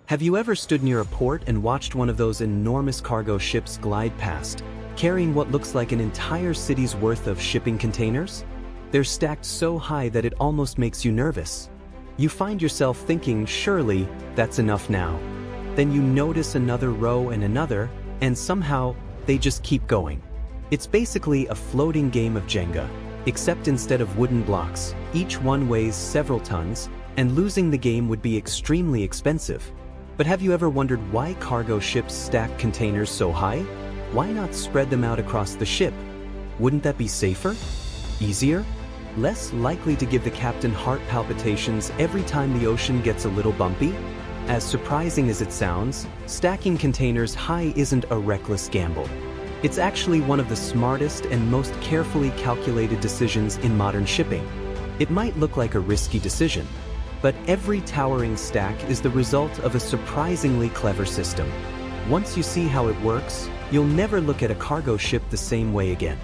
Have you ever stood near a port and watched one of those enormous cargo ships glide past, carrying what looks like an entire city's worth of shipping containers? They're stacked so high that it almost makes you nervous. You find yourself thinking, surely, that's enough now. Then you notice another row and somehow, they just keep going. It's basically a floating game of Jenga, except instead of wooden blocks, each one weighs several tons, and losing the game would be extremely expensive. But have you ever wondered why cargo ships stack containers so high? Why not spread them out across the ship? Wouldn't that be safer? Easier? Less likely to give the captain heart palpitations every time the ocean gets a little bumpy? As surprising as it sounds, stacking containers high isn't a reckless gamble. It's actually one of the smartest and most carefully calculated decisions in modern shipping. It might look like a risky decision, but every towering stack is the result of a surprisingly clever system. Once you see how it works, you'll never look at a cargo ship the same way again.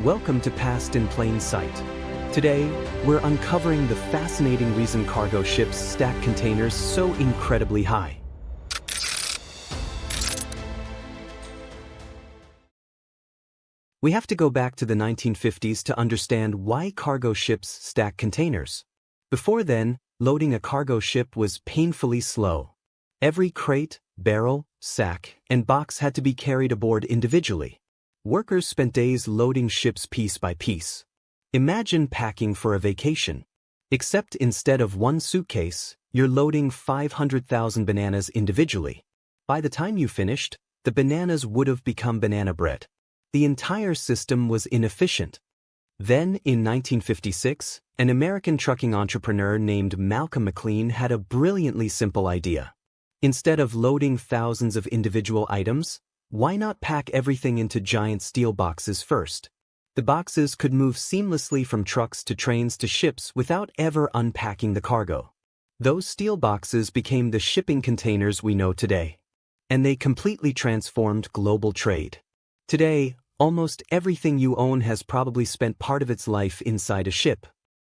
Welcome to Past in Plain Sight. Today, we're uncovering the fascinating reason cargo ships stack containers so incredibly high. We have to go back to the 1950s to understand why cargo ships stack containers. Before then, loading a cargo ship was painfully slow. Every crate, barrel, sack, and box had to be carried aboard individually. Workers spent days loading ships piece by piece. Imagine packing for a vacation. Except instead of one suitcase, you're loading 500,000 bananas individually. By the time you finished, the bananas would have become banana bread. The entire system was inefficient. Then, in 1956, an American trucking entrepreneur named Malcolm McLean had a brilliantly simple idea. Instead of loading thousands of individual items, why not pack everything into giant steel boxes first? The boxes could move seamlessly from trucks to trains to ships without ever unpacking the cargo. Those steel boxes became the shipping containers we know today. And they completely transformed global trade. Today, almost everything you own has probably spent part of its life inside a ship.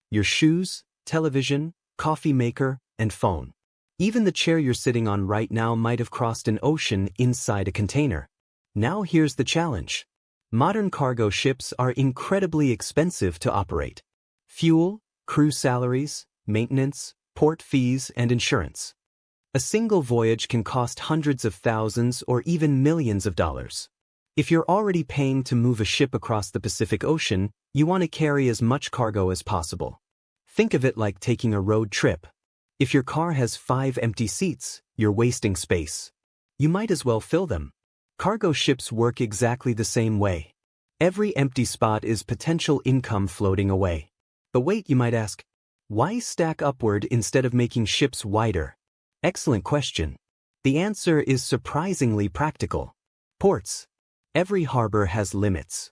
Your shoes, television, coffee maker, and phone. Even the chair you're sitting on right now might have crossed an ocean inside a container. Now here's the challenge. Modern cargo ships are incredibly expensive to operate. Fuel, crew salaries, maintenance, port fees, and insurance. A single voyage can cost hundreds of thousands or even millions of dollars. If you're already paying to move a ship across the Pacific Ocean, you want to carry as much cargo as possible. Think of it like taking a road trip. If your car has 5 empty seats, you're wasting space. You might as well fill them. Cargo ships work exactly the same way. Every empty spot is potential income floating away. But wait, you might ask, why stack upward instead of making ships wider? Excellent question. The answer is surprisingly practical. Ports. Every harbor has limits.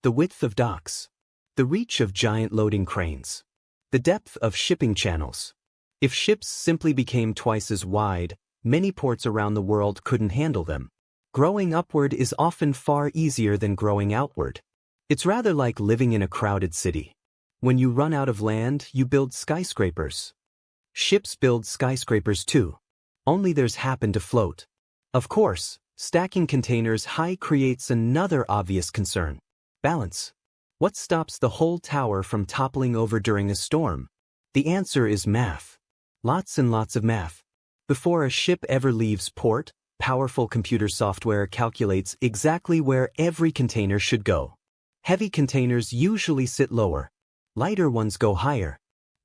The width of docks. The reach of giant loading cranes. The depth of shipping channels. If ships simply became twice as wide, many ports around the world couldn't handle them. Growing upward is often far easier than growing outward. It's rather like living in a crowded city. When you run out of land, you build skyscrapers. Ships build skyscrapers too. Only theirs happen to float. Of course, stacking containers high creates another obvious concern. Balance. What stops the whole tower from toppling over during a storm? The answer is math. Lots and lots of math. Before a ship ever leaves port, powerful computer software calculates exactly where every container should go. Heavy containers usually sit lower. Lighter ones go higher.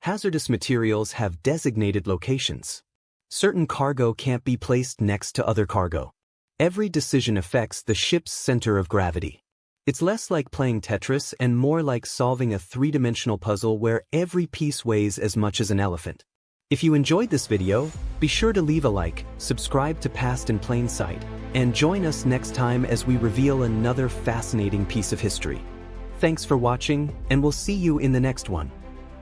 Hazardous materials have designated locations. Certain cargo can't be placed next to other cargo. Every decision affects the ship's center of gravity. It's less like playing Tetris and more like solving a three-dimensional puzzle where every piece weighs as much as an elephant. If you enjoyed this video, be sure to leave a like, subscribe to Past in Plain Sight, and join us next time as we reveal another fascinating piece of history. Thanks for watching, and we'll see you in the next one.